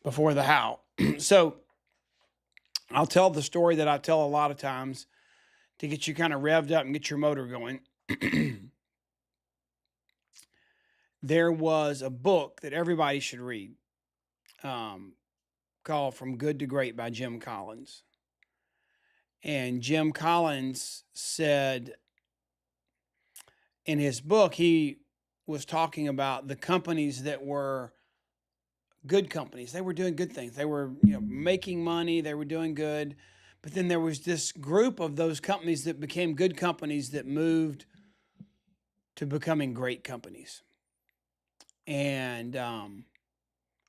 before the how. So I'll tell the story that I tell a lot of times to get you kind of revved up and get your motor going. There was a book that everybody should read, um, called From Good to Great by Jim Collins. And Jim Collins said in his book, he was talking about the companies that were good companies. They were doing good things. They were, making money. They were doing good. But then there was this group of those companies that became good companies that moved to becoming great companies. And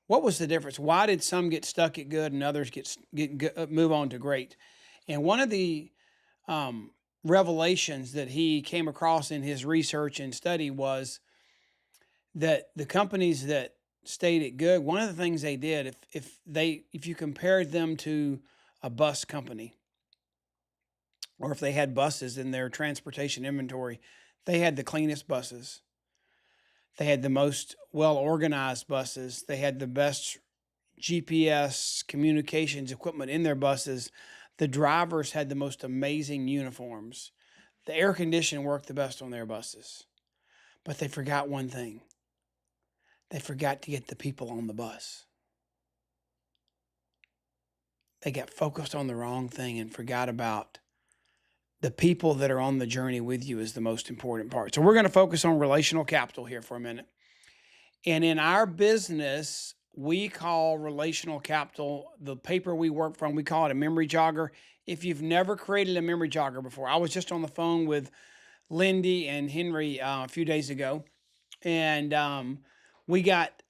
what was the difference? Why did some get stuck at good and others move on to great? And one of the revelations that he came across in his research and study was that the companies that stayed at good, one of the things they did, if you compared them to a bus company, or if they had buses in their transportation inventory, they had the cleanest buses. They had the most well-organized buses. They had the best GPS communications equipment in their buses. The drivers had the most amazing uniforms. The air conditioning worked the best on their buses. But they forgot one thing. They forgot to get the people on the bus. They got focused on the wrong thing and forgot about the people that are on the journey with you is the most important part. So we're going to focus on relational capital here for a minute. And in our business, we call relational capital, the paper we work from, we call it a memory jogger. If you've never created a memory jogger before, I was just on the phone with Lindy and Henry a few days ago, and we got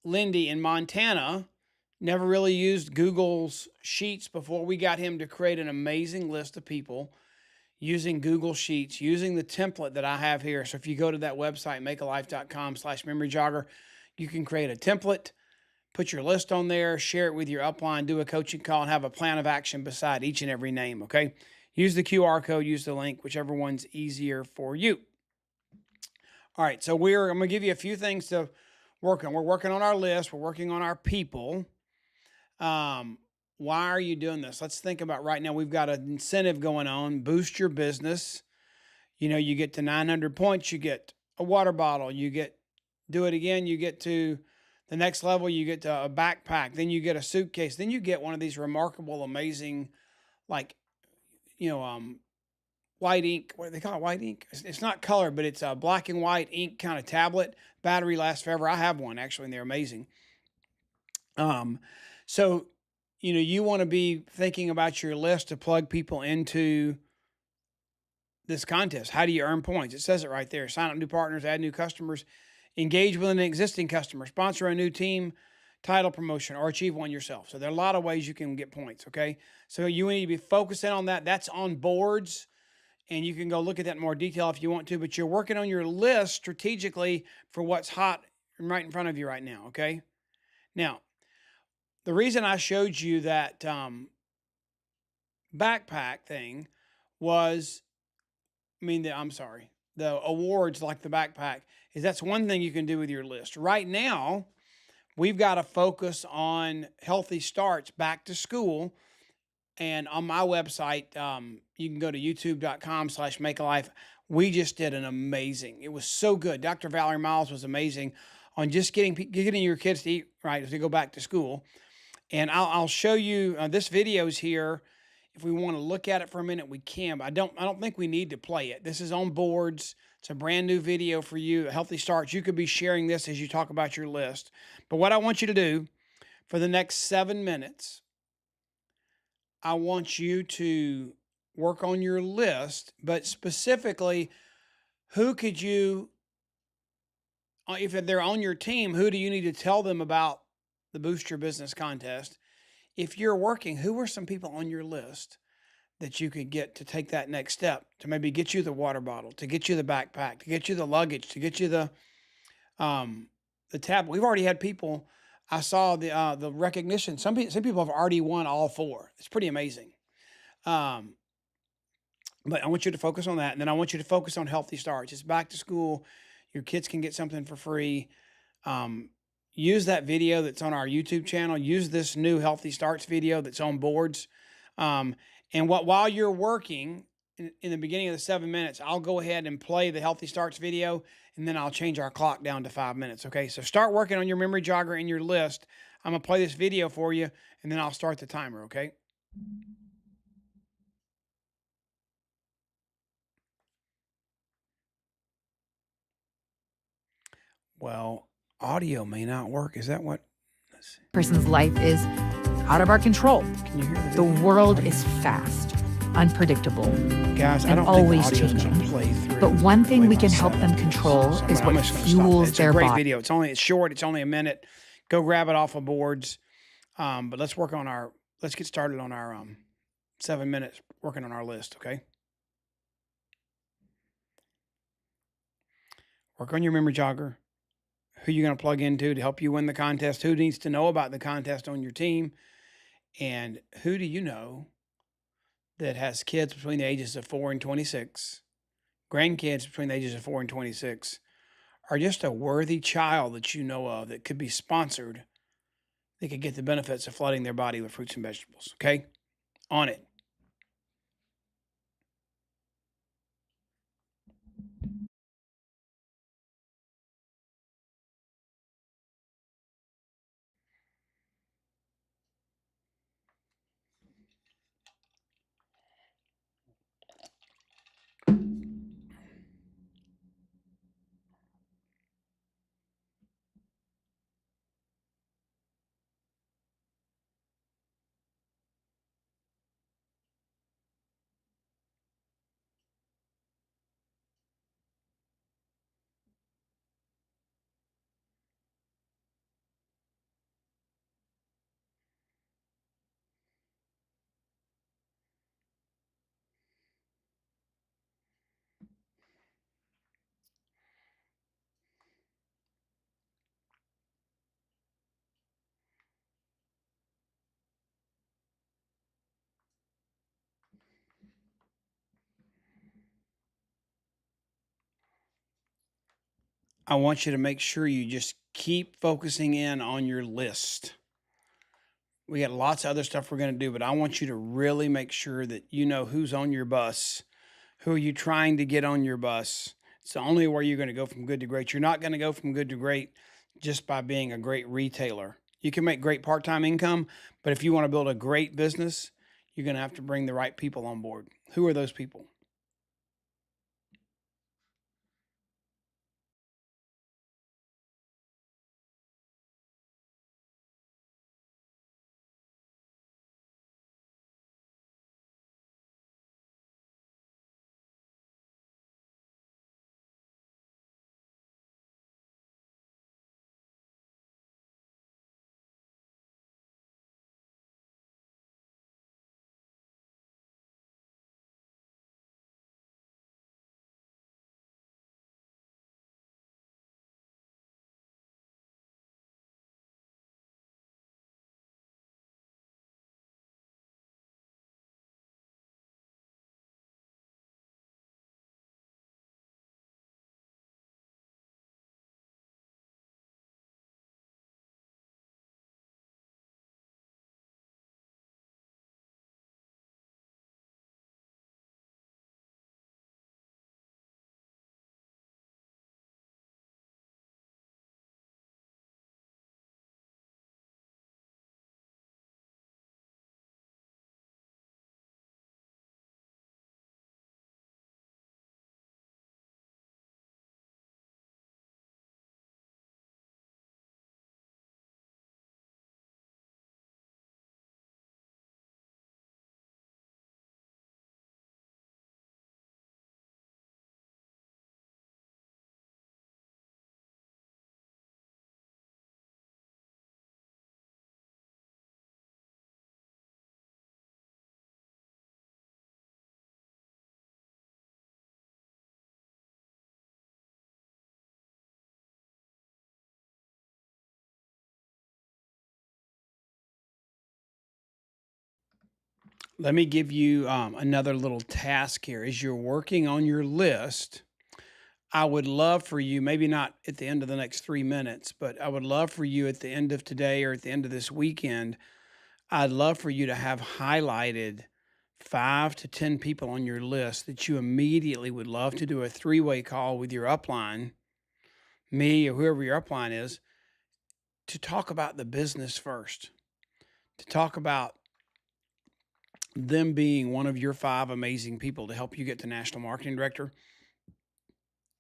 Lindy in Montana, never really used Google's Sheets before. We got him to create an amazing list of people using Google Sheets, using the template that I have here. So if you go to that website, makealife.com/memory jogger, you can create a template, put your list on there, share it with your upline, do a coaching call, and have a plan of action beside each and every name, okay? Use the QR code, use the link, whichever one's easier for you. All right, so I'm going to give you a few things to work on. We're working on our list. We're working on our people. Why are you doing this? Let's think about right now. We've got an incentive going on. Boost your business. You get to 900 points, you get a water bottle. Do it again, you get to the next level, you get to a backpack. Then you get a suitcase. Then you get one of these remarkable, amazing, like, white ink. What do they call it? White ink? It's not color, but it's a black and white ink kind of tablet. Battery lasts forever. I have one actually, and they're amazing. So, you want to be thinking about your list to plug people into this contest. How do you earn points? It says it right there. Sign up new partners, add new customers, engage with an existing customer, sponsor a new team, title promotion, or achieve one yourself. So there are a lot of ways you can get points, okay? So you need to be focusing on that. That's on boards, and you can go look at that in more detail if you want to, but you're working on your list strategically for what's hot right in front of you right now, okay? Now, the reason I showed you that backpack thing was, the awards like the backpack, is that's one thing you can do with your list. Right now, we've got to focus on healthy starts back to school. And on my website, you can go to youtube.com/makealife. We just did an amazing, it was so good. Dr. Valerie Miles was amazing on just getting your kids to eat right as they go back to school. And I'll show you this video's here. If we want to look at it for a minute, we can. But I don't think we need to play it. This is on boards. It's a brand new video for you. A healthy starts. You could be sharing this as you talk about your list. But what I want you to do for the next 7 minutes, I want you to work on your list, but specifically, who could you, if they're on your team, who do you need to tell them about the Boost Your Business contest? If you're working, who are some people on your list that you could get to take that next step, to maybe get you the water bottle, to get you the backpack, to get you the luggage, to get you the tablet? We've already had people. I saw the recognition. Some people have already won all 4. It's pretty amazing. But I want you to focus on that, and then I want you to focus on healthy starts. It's back to school. Your kids can get something for free. use that video that's on our YouTube channel. Use this new Healthy Starts video that's on boards. Um, and while you're working in the beginning of the 7 minutes, I'll go ahead and play the Healthy Starts video, and then I'll change our clock down to 5 minutes. Okay, so start working on your memory jogger and your list. I'm gonna play this video for you, and then I'll start the timer. Okay. Well, audio may not work. Is that what? Let's see. Person's life is out of our control. Can you hear The video? world is fast, unpredictable, Guys, I and don't always think the audio's gonna changing. play through. But one the thing way we my can help them settings is. control So is I'm what just gonna stop it. fuels It's a their great body. video. It's short. It's only a minute. Go grab it off of boards. But let's work on our. Let's get started on our 7 minutes working on our list. Okay. Work on your memory jogger. Who you going to plug into to help you win the contest? Who needs to know about the contest on your team? And who do you know that has kids between the ages of 4 and 26, grandkids between the ages of 4 and 26, or just a worthy child that you know of that could be sponsored, that could get the benefits of flooding their body with fruits and vegetables? Okay? On it. I want you to make sure you just keep focusing in on your list. We got lots of other stuff we're going to do, but I want you to really make sure that you know who's on your bus. Who are you trying to get on your bus? It's the only way you're going to go from good to great. You're not going to go from good to great just by being a great retailer. You can make great part-time income, but if you want to build a great business, you're going to have to bring the right people on board. Who are those people? Let me give you another little task here. As you're working on your list, I would love for you, maybe not at the end of the next 3 minutes, but I would love for you at the end of today or at the end of this weekend, I'd love for you to have highlighted 5 to 10 people on your list that you immediately would love to do a three-way call with your upline, me or whoever your upline is, to talk about the business first, to talk about them being one of your 5 amazing people to help you get to national marketing director.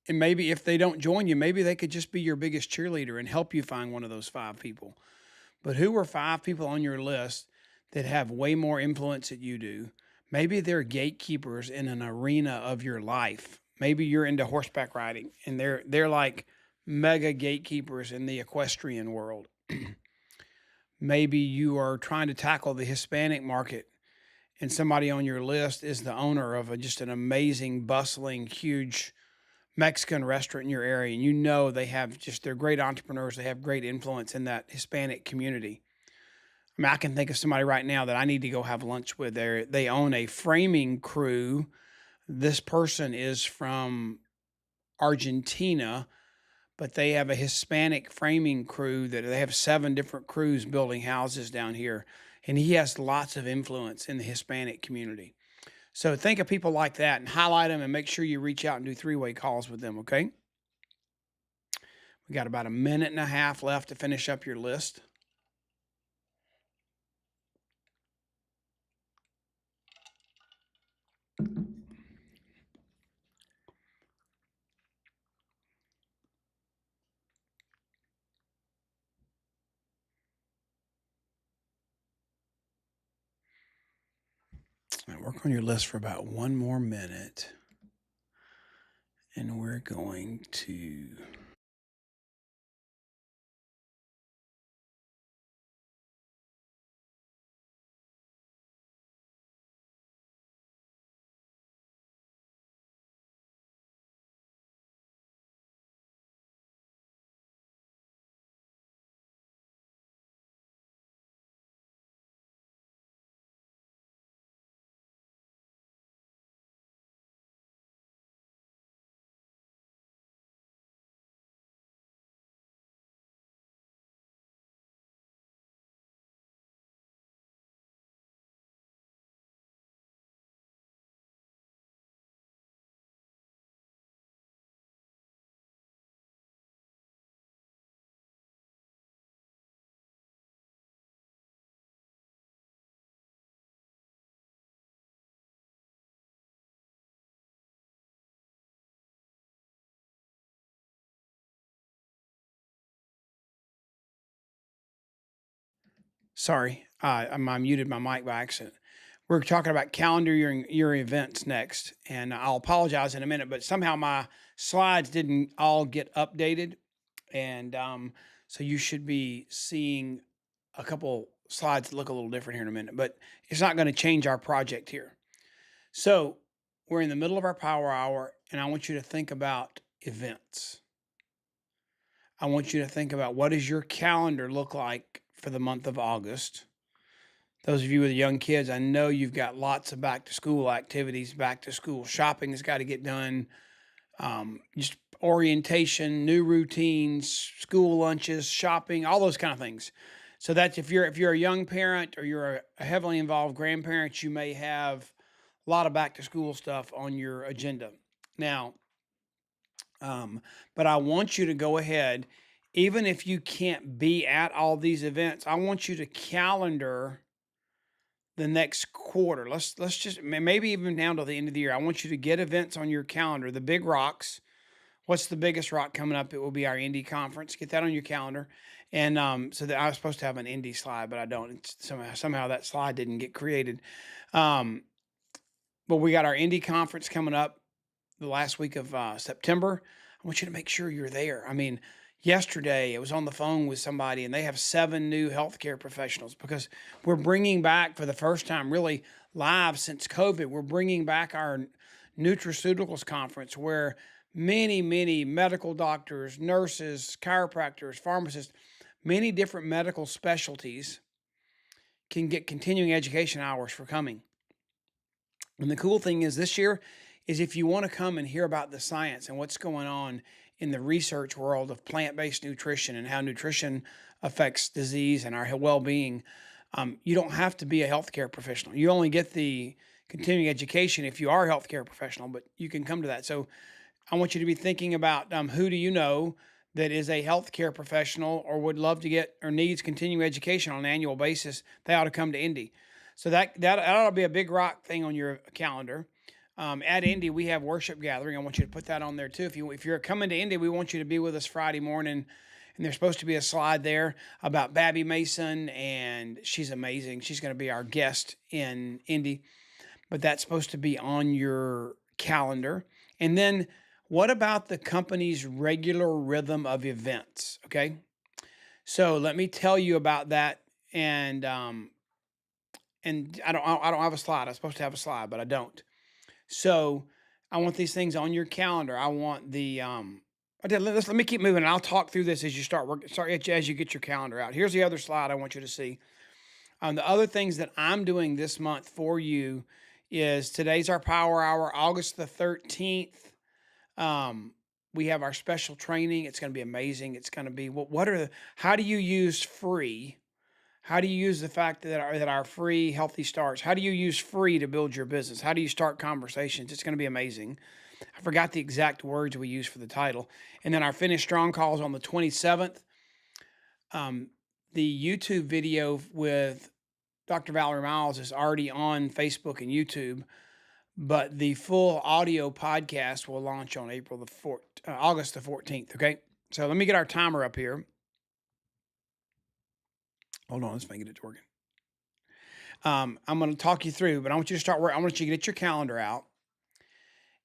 And maybe if they don't join you, maybe they could just be your biggest cheerleader and help you find one of those 5 people. But who are 5 people on your list that have way more influence than you do? Maybe they're gatekeepers in an arena of your life. Maybe you're into horseback riding and they're like mega gatekeepers in the equestrian world. Maybe you are trying to tackle the Hispanic market and somebody on your list is the owner of just an amazing, bustling, huge Mexican restaurant in your area, and you know they're great entrepreneurs. They have great influence in that Hispanic community. I mean, I can think of somebody right now that I need to go have lunch with. They own a framing crew. This person is from Argentina, but they have a Hispanic framing crew that they have 7 different crews building houses down here, and he has lots of influence in the Hispanic community. So think of people like that and highlight them and make sure you reach out and do three-way calls with them, okay? We got about a minute and a half left to finish up your list. Now work on your list for about 1 more minute. And we're going to sorry, I muted my mic by accident. We're talking about calendar your events next, and I'll apologize in a minute, but somehow my slides didn't all get updated, and so you should be seeing a couple slides that look a little different here in a minute, but it's not going to change our project here. So we're in the middle of our power hour, and I want you to think about events. I want you to think about what does your calendar look like for the month of August. Those of you with young kids, I know you've got lots of back to school activities, back to school shopping has got to get done, just orientation, new routines, school lunches, shopping, all those kind of things. So that's if you're a young parent or you're a heavily involved grandparent, you may have a lot of back to school stuff on your agenda. Now, but I want you to go ahead, even if you can't be at all these events, I want you to calendar the next quarter. Let's just maybe even down to the end of the year. I want you to get events on your calendar. The big rocks. What's the biggest rock coming up? It will be our Indy conference. Get that on your calendar. And so that I was supposed to have an Indy slide, but I don't. It's somehow that slide didn't get created. But we got our Indy conference coming up the last week of September. I want you to make sure you're there. I mean, yesterday I was on the phone with somebody and they have 7 new healthcare professionals because we're bringing back for the first time really live since COVID. We're bringing back our nutraceuticals conference where many medical doctors, nurses, chiropractors, pharmacists, many different medical specialties can get continuing education hours for coming. And the cool thing is this year, is if you want to come and hear about the science and what's going on in the research world of plant-based nutrition and how nutrition affects disease and our well-being, you don't have to be a healthcare professional. You only get the continuing education if you are a healthcare professional, but you can come to that. So I want you to be thinking about who do you know that is a healthcare professional or would love to get or needs continuing education on an annual basis. They ought to come to Indy. So that ought to be a big rock thing on your calendar. At Indy, we have worship gathering. I want you to put that on there too. If you're coming to Indy, we want you to be with us Friday morning. And there's supposed to be a slide there about Babby Mason, and she's amazing. She's going to be our guest in Indy, but that's supposed to be on your calendar. And then what about the company's regular rhythm of events? Okay. So let me tell you about that. And I don't have a slide. I'm supposed to have a slide, but I don't. So I want these things on your calendar. I want the okay, let me keep moving, and I'll talk through this as you start working. Sorry, as you get your calendar out. Here's the other slide I want you to see. The other things that I'm doing this month for you is today's our Power Hour, August the 13th. We have our special training. It's going to be amazing. It's going to be how do you use free? How do you use the fact that our free healthy starts? How do you use free to build your business? How do you start conversations? It's going to be amazing. I forgot the exact words we use for the title. And then our Finish Strong calls on the 27th. The YouTube video with Dr. Valerie Miles is already on Facebook and YouTube, but the full audio podcast will launch on August the 14th. Okay. So let me get our timer up here. Hold on. Let's make it working. I'm going to talk you through, but I want you to start working. I want you to get your calendar out,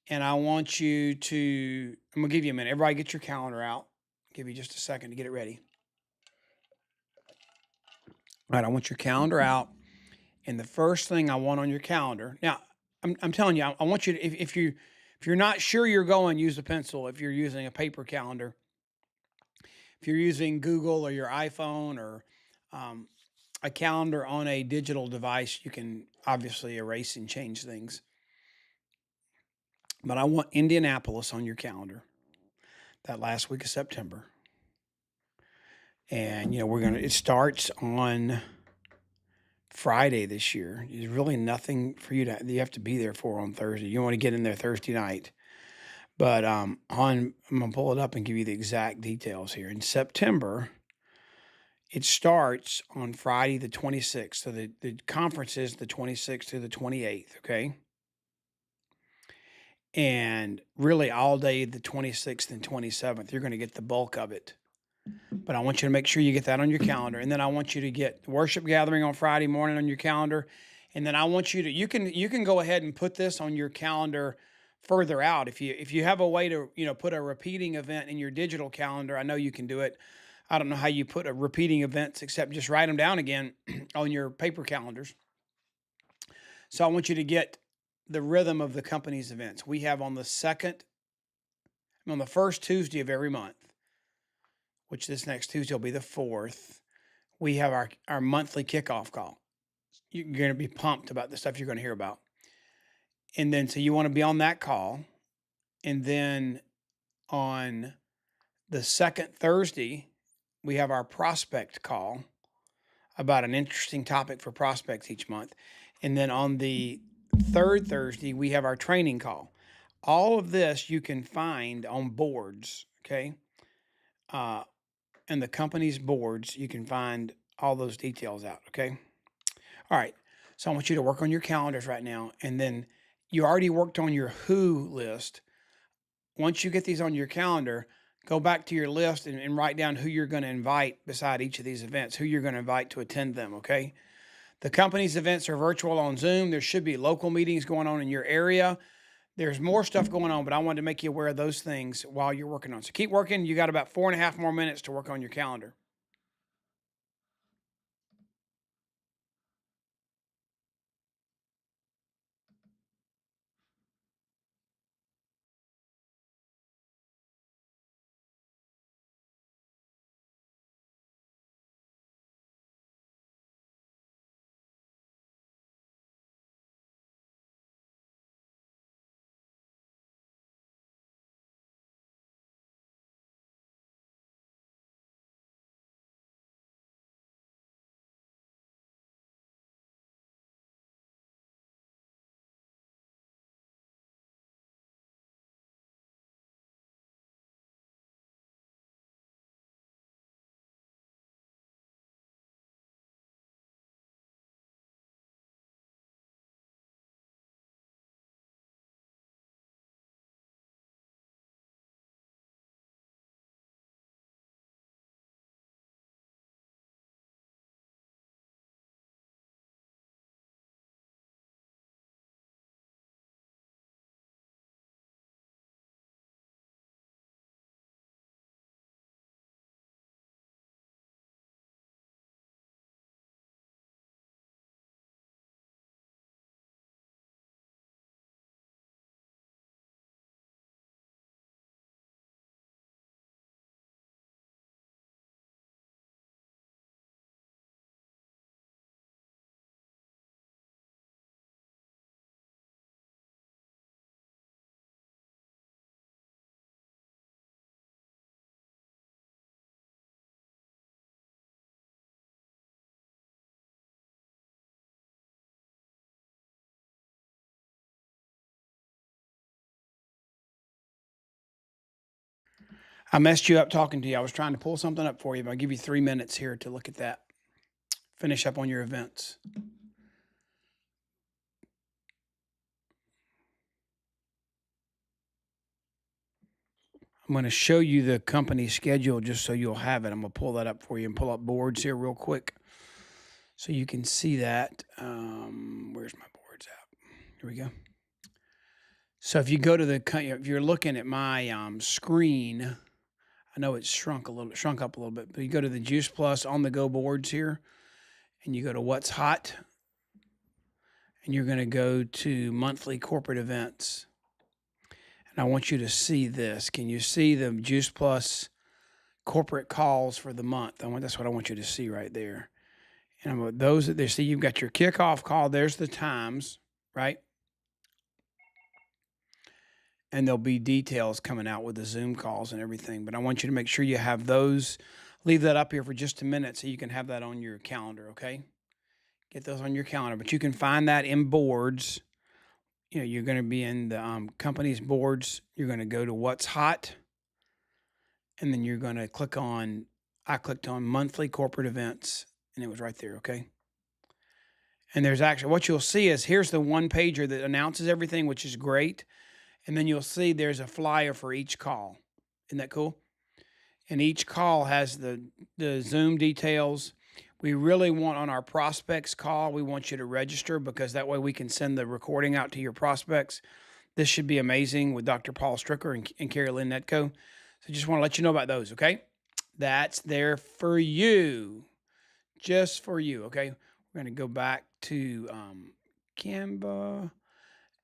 and I want you to, I'm going to give you a minute. Everybody get your calendar out. I'll give you just a second to get it ready. All right. I want your calendar out. And the first thing I want on your calendar now, I'm telling you, I want you to, if you're not sure you're going, use a pencil. If you're using a paper calendar, if you're using Google or your iPhone or a calendar on a digital device, you can obviously erase and change things. But I want Indianapolis on your calendar that last week of September. And, it starts on Friday this year. There's really nothing for you have to be there for on Thursday. You want to get in there Thursday night. But I'm going to pull it up and give you the exact details here. In September, it starts on Friday the 26th. So the conference is the 26th to the 28th, okay? And really all day the 26th and 27th, you're going to get the bulk of it. But I want you to make sure you get that on your calendar. And then I want you to get worship gathering on Friday morning on your calendar. And then I want you to, you can go ahead and put this on your calendar further out. If you have a way to, put a repeating event in your digital calendar, I know you can do it. I don't know how you put a repeating events except just write them down again on your paper calendars. So I want you to get the rhythm of the company's events. We have on the first Tuesday of every month, which this next Tuesday will be the 4th, we have our monthly kickoff call. You're going to be pumped about the stuff you're going to hear about. And then, so you want to be on that call. And then on the second Thursday, we have our prospect call about an interesting topic for prospects each month. And then on the third Thursday, we have our training call. All of this you can find on boards, okay? And the company's boards, you can find all those details out, okay? All right, so I want you to work on your calendars right now, and then you already worked on your who list. Once you get these on your calendar, go back to your list and write down who you're going to invite beside each of these events, who you're going to invite to attend them, okay? The company's events are virtual on Zoom. There should be local meetings going on in your area. There's more stuff going on, but I wanted to make you aware of those things while you're working on it. So keep working. You got about 4.5 more minutes to work on your calendar. I messed you up talking to you. I was trying to pull something up for you, but I'll give you 3 minutes here to look at that. Finish up on your events. I'm going to show you the company schedule just so you'll have it. I'm going to pull that up for you and pull up boards here real quick so you can see that. Where's my boards at? Here we go. So if you go to if you're looking at my screen, I know it's shrunk up a little bit, but you go to the Juice Plus on the go boards here, and you go to what's hot, and you're going to go to monthly corporate events. And I want you to see this. Can you see the Juice Plus corporate calls for the month? That's what I want you to see right there. And those that they see, you've got your kickoff call. There's the times, right? And there'll be details coming out with the Zoom calls and everything. But I want you to make sure you have those. Leave that up here for just a minute so you can have that on your calendar, okay? Get those on your calendar. But you can find that in boards. You're going to be in the company's boards. You're going to go to what's hot. And then you're going to I clicked on monthly corporate events, and it was right there, okay? And there's actually, what you'll see is here's the one pager that announces everything, which is great. And then you'll see there's a flyer for each call. Isn't that cool? And each call has the Zoom details. We really want on our prospects call, we want you to register because that way we can send the recording out to your prospects. This should be amazing with Dr. Paul Stricker and Carrie Lynn Netco. So just want to let you know about those, okay? That's there for you, just for you, okay? We're going to go back to Canva,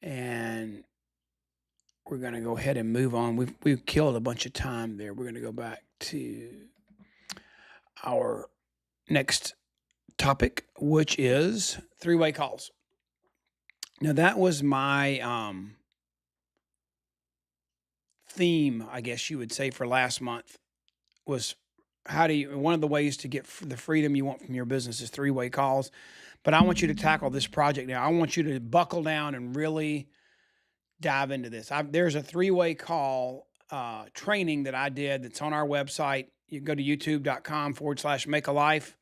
and we're going to go ahead and move on. We've killed a bunch of time there. We're going to go back to our next topic, which is three-way calls. Now, that was my theme, I guess you would say, for last month was one of the ways to get the freedom you want from your business is three-way calls. But I want you to tackle this project now. I want you to buckle down and really dive into this. There's a three-way call training that I did that's on our website. You can go to youtube.com/make-a-life,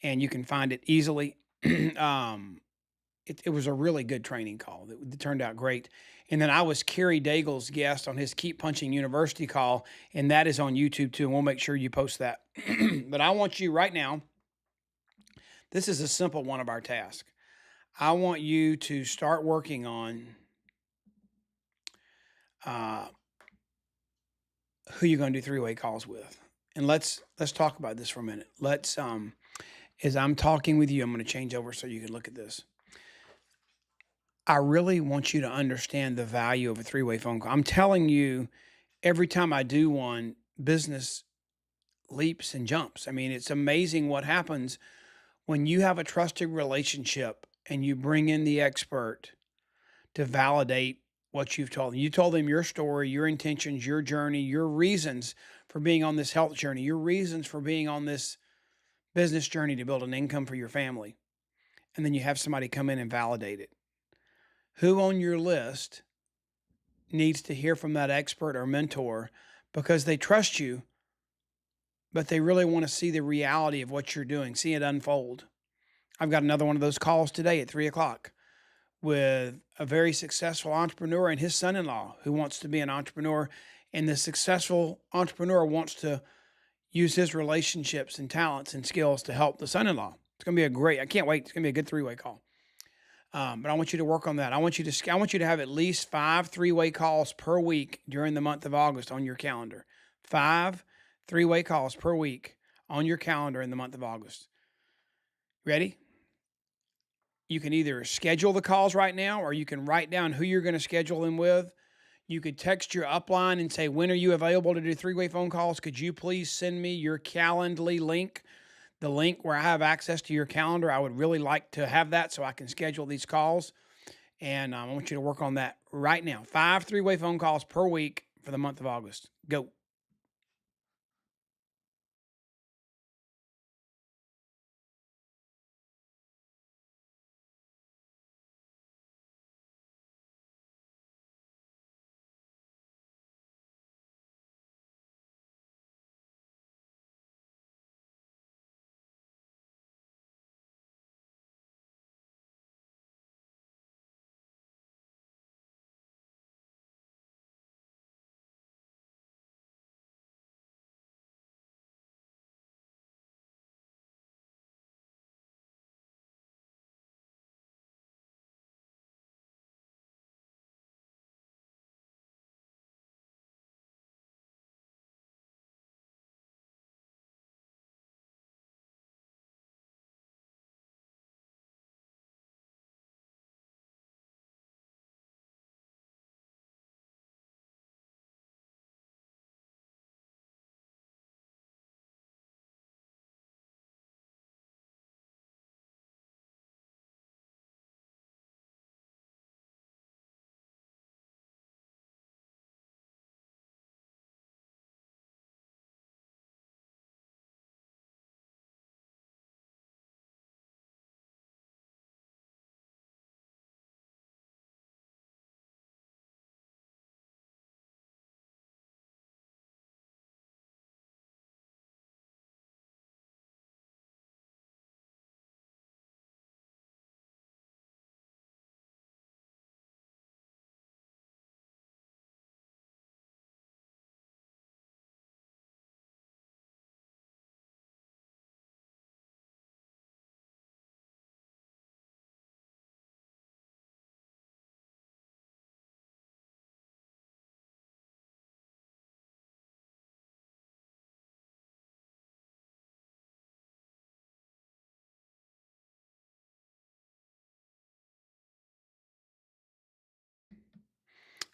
and you can find it easily. It was a really good training call. It turned out great. And then I was Kerry Daigle's guest on his Keep Punching University call, and that is on YouTube too, and we'll make sure you post that. But I want you right now, this is a simple one of our tasks. I want you to start working on who you're going to do three-way calls with. And let's talk about this for a minute. As I'm talking with you, I'm going to change over so you can look at this. I really want you to understand the value of a three-way phone call. I'm telling you, every time I do one, business leaps and jumps. I mean, it's amazing what happens when you have a trusted relationship and you bring in the expert to validate what you've told them. You told them your story, your intentions, your journey, your reasons for being on this health journey, your reasons for being on this business journey to build an income for your family. And then you have somebody come in and validate it. Who on your list needs to hear from that expert or mentor because they trust you, but they really want to see the reality of what you're doing, see it unfold? I've got another one of those calls today at 3:00 with a very successful entrepreneur and his son-in-law who wants to be an entrepreneur. And the successful entrepreneur wants to use his relationships and talents and skills to help the son-in-law. It's going to be I can't wait. It's going to be a good three-way call. But I want you to work on that. I want you to have at least 5 three-way calls per week during the month of August on your calendar. 5 three-way calls per week on your calendar in the month of August. Ready? You can either schedule the calls right now, or you can write down who you're going to schedule them with. You could text your upline and say, when are you available to do three-way phone calls? Could you please send me your Calendly link? The link where I have access to your calendar. I would really like to have that so I can schedule these calls. And I want you to work on that right now. 5 three-way phone calls per week for the month of August. Go.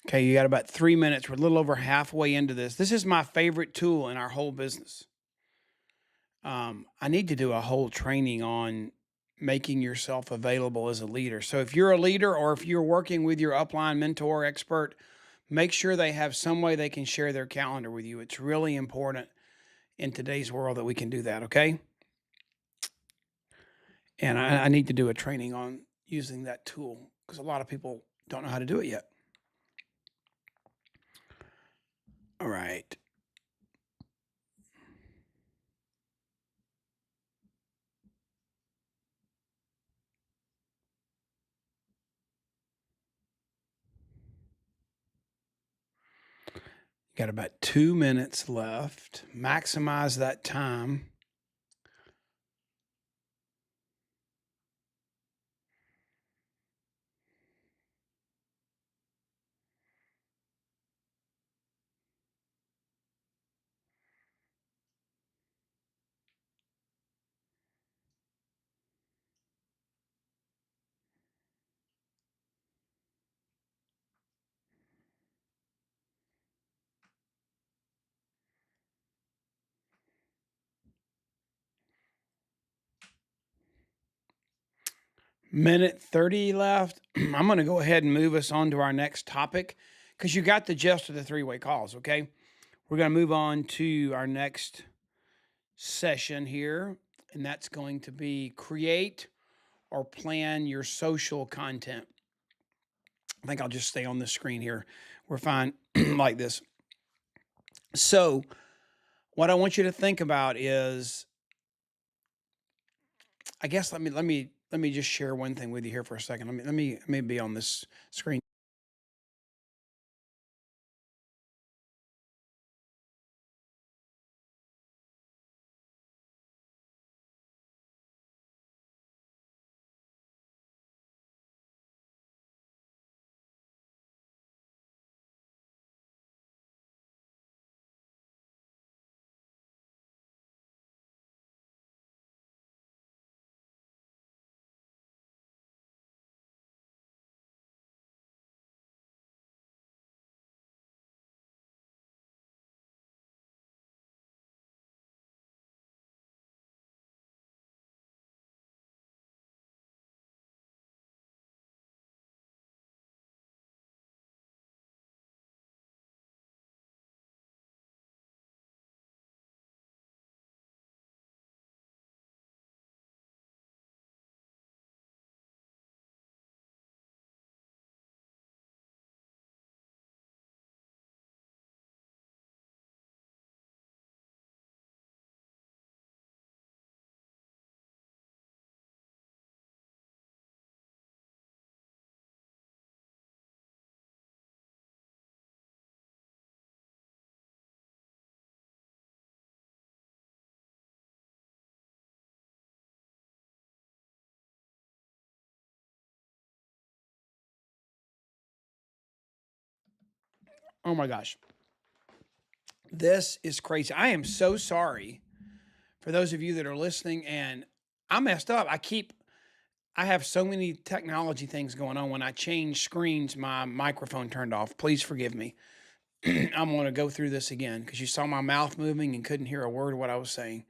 Okay, you got about 3 minutes. We're a little over halfway into this. This is my favorite tool in our whole business. I need to do a whole training on making yourself available as a leader. So if you're a leader or if you're working with your upline mentor expert, make sure they have some way they can share their calendar with you. It's really important in today's world that we can do that. Okay. And I need to do a training on using that tool because a lot of people don't know how to do it yet. All right. Got about 2 minutes left. Maximize that time. Minute 30 left. I'm going to go ahead and move us on to our next topic because you got the gist of the three-way calls, okay? We're going to move on to our next session here, and that's going to be create or plan your social content. I think I'll just stay on the screen here. We're fine like this. So, what I want you to think about is, I guess let me just share one thing with you here for a second. Let me be on this screen. Oh my gosh. This is crazy. I am so sorry for those of you that are listening, and I messed up. I have so many technology things going on. When I change screens, my microphone turned off. Please forgive me. I'm going to go through this again because you saw my mouth moving and couldn't hear a word of what I was saying.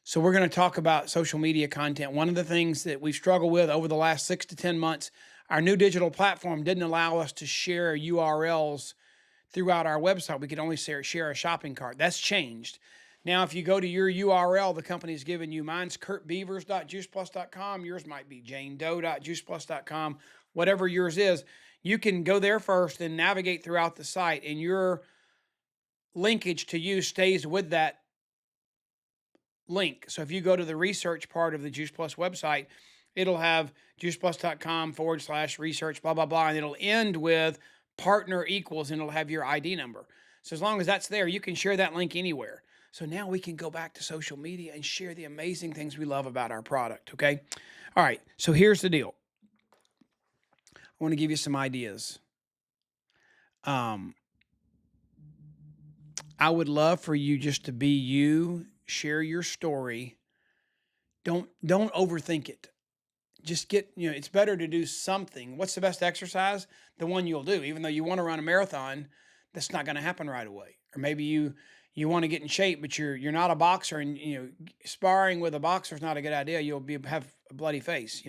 So, we're going to talk about social media content. One of the things that we've struggled with over the last 6 to 10 months, our new digital platform didn't allow us to share URLs throughout our website. We could only share a shopping cart. That's changed. Now, if you go to your URL, the company's given you, mine's curtbeavers.juiceplus.com. Yours might be janedoe.juiceplus.com. Whatever yours is, you can go there first and navigate throughout the site, and your linkage to you stays with that link. So if you go to the research part of the Juice Plus website, it'll have juiceplus.com/research, blah, blah, blah, and it'll end with partner equals, and it'll have your ID number. So as long as that's there, you can share that link anywhere. So now we can go back to social media and share the amazing things we love about our product, okay? All right, so here's the deal. I want to give you some ideas. I would love for you just to be you, share your story. Don't overthink it. just get, it's better to do something. What's the best exercise? The one you'll do, even though you want to run a marathon, that's not going to happen right away. Or maybe you want to get in shape, but you're not a boxer, and sparring with a boxer is not a good idea. You'll have a bloody face.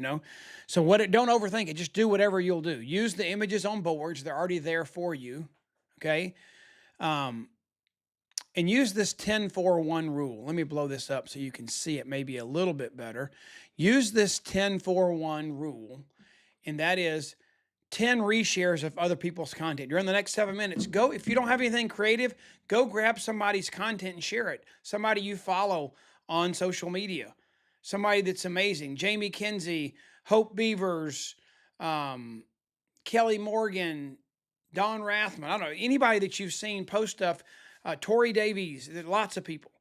So don't overthink it. Just do whatever you'll do. Use the images on boards; they're already there for you. Okay. And use this 10-4-1 rule. Let me blow this up so you can see it maybe a little bit better. Use this 10-4-1 rule, and that is 10 reshares of other people's content. During the next 7 minutes, go, if you don't have anything creative, go grab somebody's content and share it. Somebody you follow on social media. Somebody that's amazing. Jamie Kinsey, Hope Beavers, Kelly Morgan, Don Rathman. I don't know, anybody that you've seen post stuff. Tori Davies, lots of people.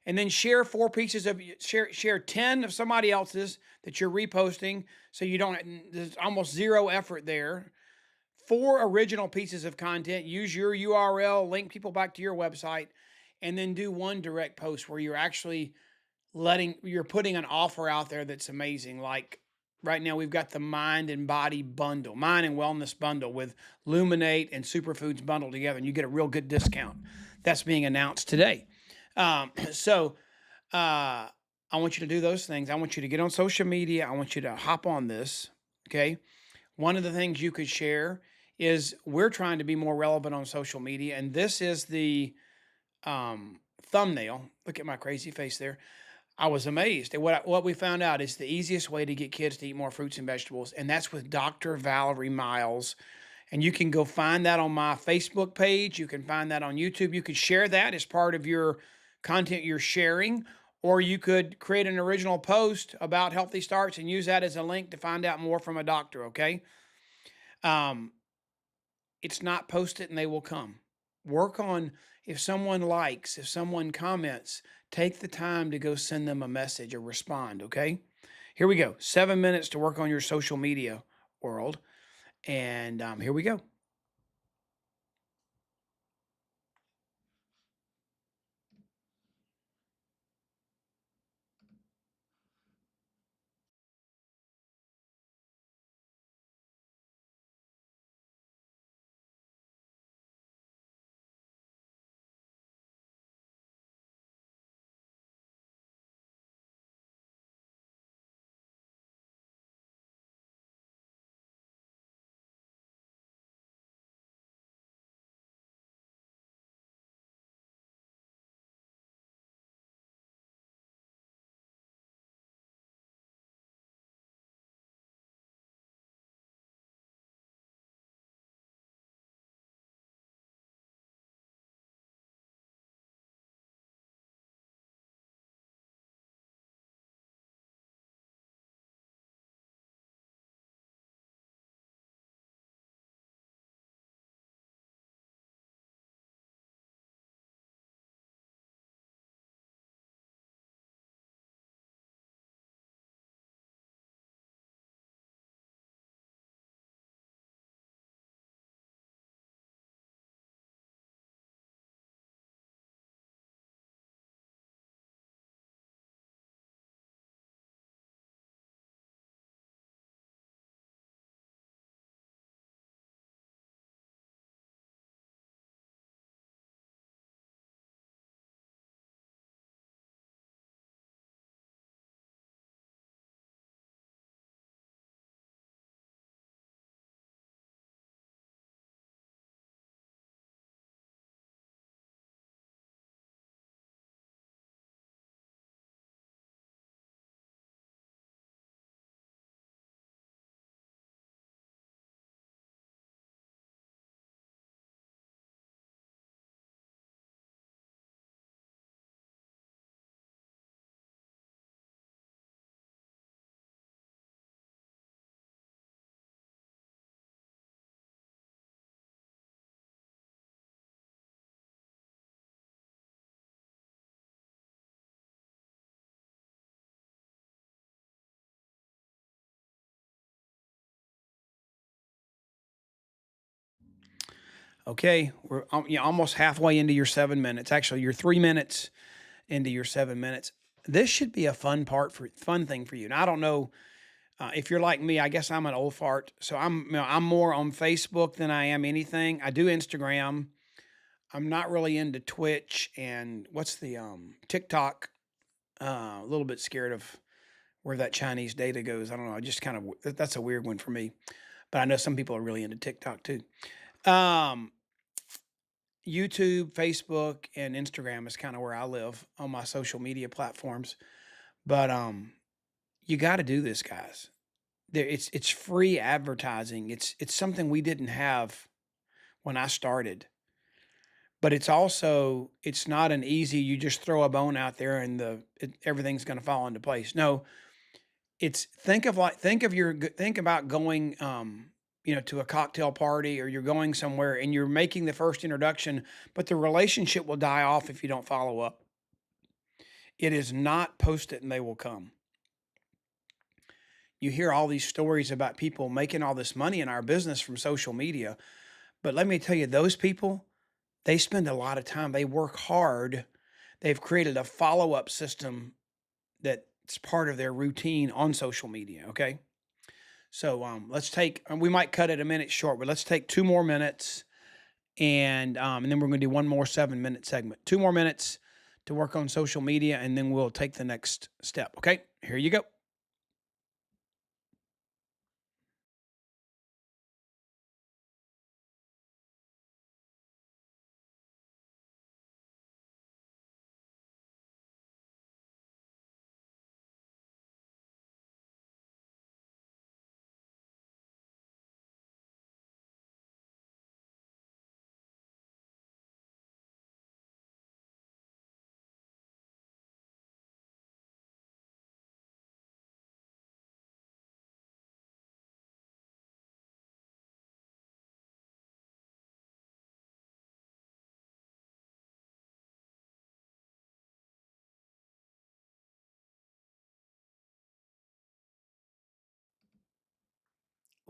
And then share 4 pieces of, share 10 of somebody else's that you're reposting, so you don't, there's almost zero effort there. 4 original pieces of content. Use your URL, link people back to your website, and then do 1 direct post where you're actually you're putting an offer out there that's amazing. Like right now, we've got the Mind and Body bundle, Mind and Wellness bundle with Luminate and Superfoods bundled together, and you get a real good discount. That's being announced today. So I want you to do those things. I want you to get on social media. I want you to hop on this. Okay. One of the things you could share is we're trying to be more relevant on social media. And this is the thumbnail. Look at my crazy face there. I was amazed at what we found out is the easiest way to get kids to eat more fruits and vegetables. And that's with Dr. Valerie Miles. And you can go find that on my Facebook page. You can find that on YouTube. You could share that as part of your content you're sharing, or you could create an original post about Healthy Starts and use that as a link to find out more from a doctor, okay? It's not post it and they will come. Work on, if someone likes, if someone comments, take the time to go send them a message or respond, okay? Here we go. 7 minutes to work on your social media world. And here we go. Okay, we're almost halfway into your 7 minutes. Actually, you're 3 minutes into your 7 minutes. This should be a fun thing for you. Now, I don't know If you're like me, I guess I'm an old fart. So I'm more on Facebook than I am anything. I do Instagram. I'm not really into Twitch and what's the TikTok. A little bit scared of where that Chinese data goes. I don't know. I just kind of that's a weird one for me. But I know some people are really into TikTok too. Um, YouTube, Facebook, and Instagram is kind of where I live on my social media platforms. But you got to do this, guys. It's free advertising. It's something we didn't have when I started. But it's also it's not an easy. You just throw a bone out there and everything's going to fall into place. No, it's think about going to a cocktail party or you're going somewhere and you're making the first introduction, but the relationship will die off if you don't follow up. It is not post it and they will come. You hear all these stories about people making all this money in our business from social media, but let me tell you, those people, they spend a lot of time, they work hard. They've created a follow-up system that's part of their routine on social media, okay? So let's take, we might cut it a minute short, but let's take 2 more minutes and then we're going to do one more 7 minute segment. 2 more minutes to work on social media, and then we'll take the next step. Okay, here you go.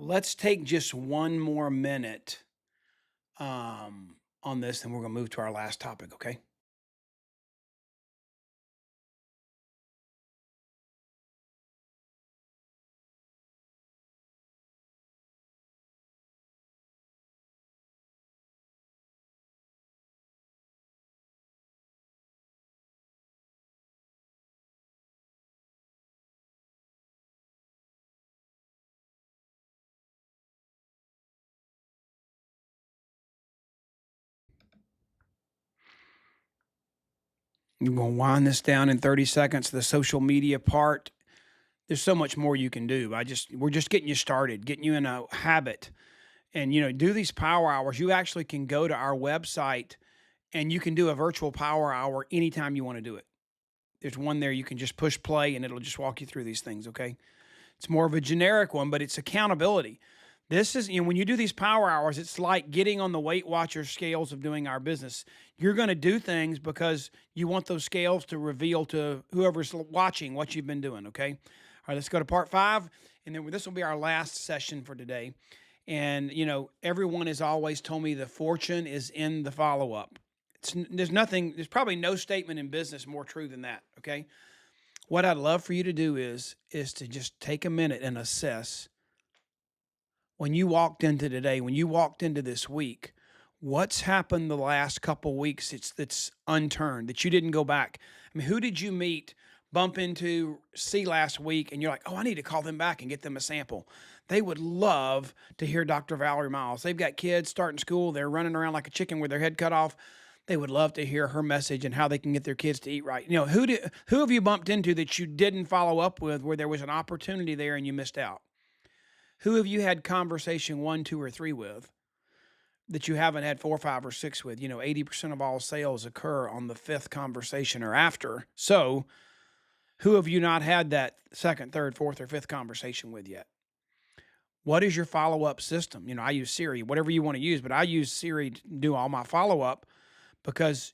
Let's take just 1 more minute on this, and we're going to move to our last topic. Okay. We're going to wind this down in 30 seconds. The social media part, there's so much more you can do. We're just getting you started, getting you in a habit. And do these power hours. You actually can go to our website and you can do a virtual power hour anytime you want to do it. There's one there you can just push play and it'll just walk you through these things, okay? It's more of a generic one, but it's accountability. This is, when you do these power hours, it's like getting on the Weight Watcher scales of doing our business. You're going to do things because you want those scales to reveal to whoever's watching what you've been doing, okay? All right, let's go to part 5, and then this will be our last session for today. And, everyone has always told me the fortune is in the follow up. There's probably no statement in business more true than that, okay? What I'd love for you to do is to just take a minute and assess when you walked into today, when you walked into this week, what's happened the last couple weeks that's unturned, that you didn't go back? I mean, who did you meet, bump into, see last week, and you're like, oh, I need to call them back and get them a sample. They would love to hear Dr. Valerie Miles. They've got kids starting school. They're running around like a chicken with their head cut off. They would love to hear her message and how they can get their kids to eat right. Who have you bumped into that you didn't follow up with where there was an opportunity there and you missed out? Who have you had conversation 1, 2, or 3 with that you haven't had 4, 5, or 6 with? 80% of all sales occur on the 5th conversation or after. So who have you not had that 2nd, 3rd, 4th, or 5th conversation with yet? What is your follow-up system? I use Siri, whatever you want to use, but I use Siri to do all my follow-up because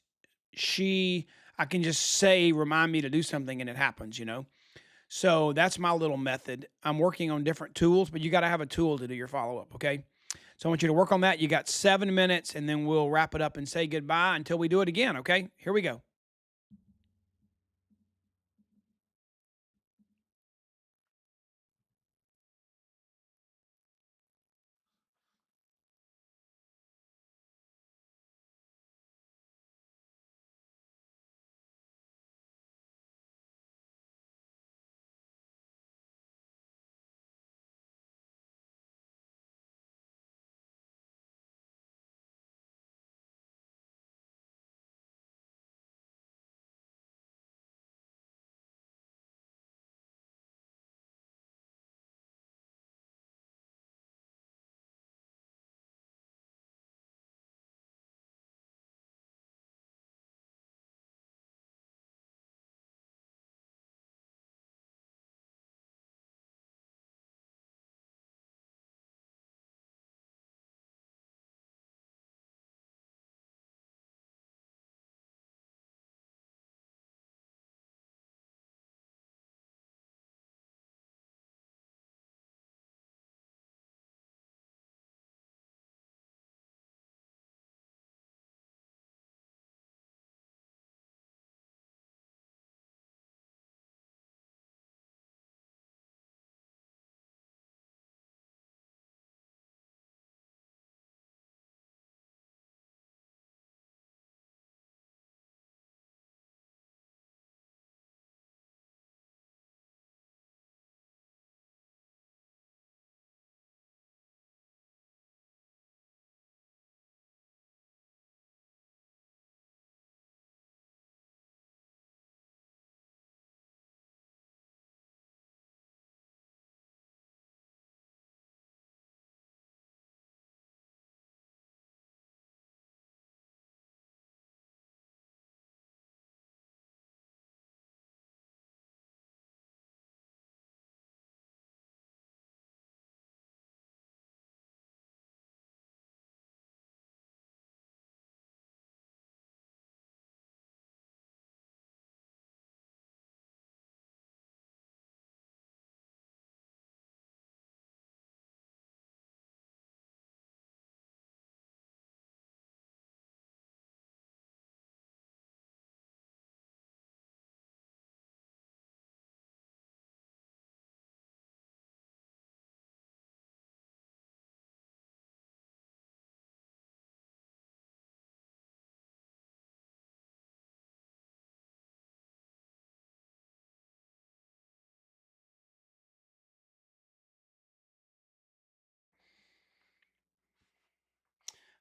I can just say, remind me to do something, and it happens. So that's my little method. I'm working on different tools, but you got to have a tool to do your follow-up, okay? So I want you to work on that. You got 7 minutes, and then we'll wrap it up and say goodbye until we do it again, okay? Here we go.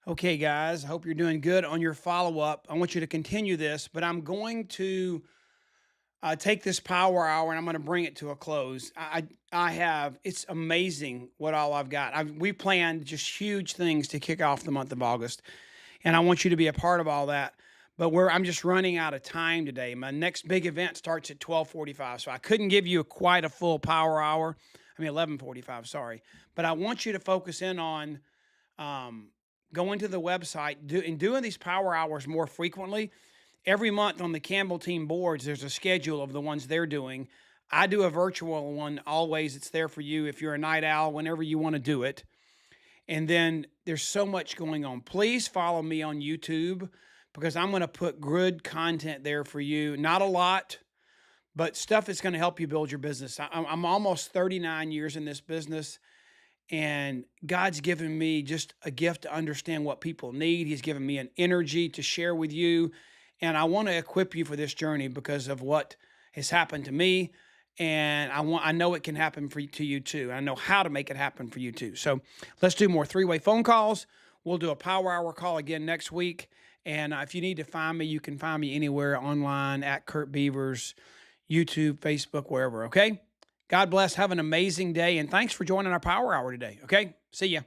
Okay, guys, I hope you're doing good on your follow up. I want you to continue this, but I'm going to take this power hour and I'm going to bring it to a close. I have, it's amazing what all I've got. We planned just huge things to kick off the month of August, and I want you to be a part of all that. But I'm just running out of time today. My next big event starts at 12:45, so I couldn't give you quite a full power hour. I mean 11:45, sorry. But I want you to focus in on um, going to the website and doing these power hours more frequently. Every month on the Campbell team boards, there's a schedule of the ones they're doing. I do a virtual one always. It's there for you if you're a night owl, whenever you want to do it. And then there's so much going on. Please follow me on YouTube because I'm going to put good content there for you. Not a lot, but stuff that's going to help you build your business. I'm almost 39 years in this business, and God's given me just a gift to understand what people need. He's given me an energy to share with you. And I want to equip you for this journey because of what has happened to me. And I know it can happen to you too. I know how to make it happen for you too. So let's do more three-way phone calls. We'll do a power hour call again next week. And if you need to find me, you can find me anywhere online at Curt Beavers, YouTube, Facebook, wherever. Okay. God bless. Have an amazing day. And thanks for joining our power hour today. Okay. See ya.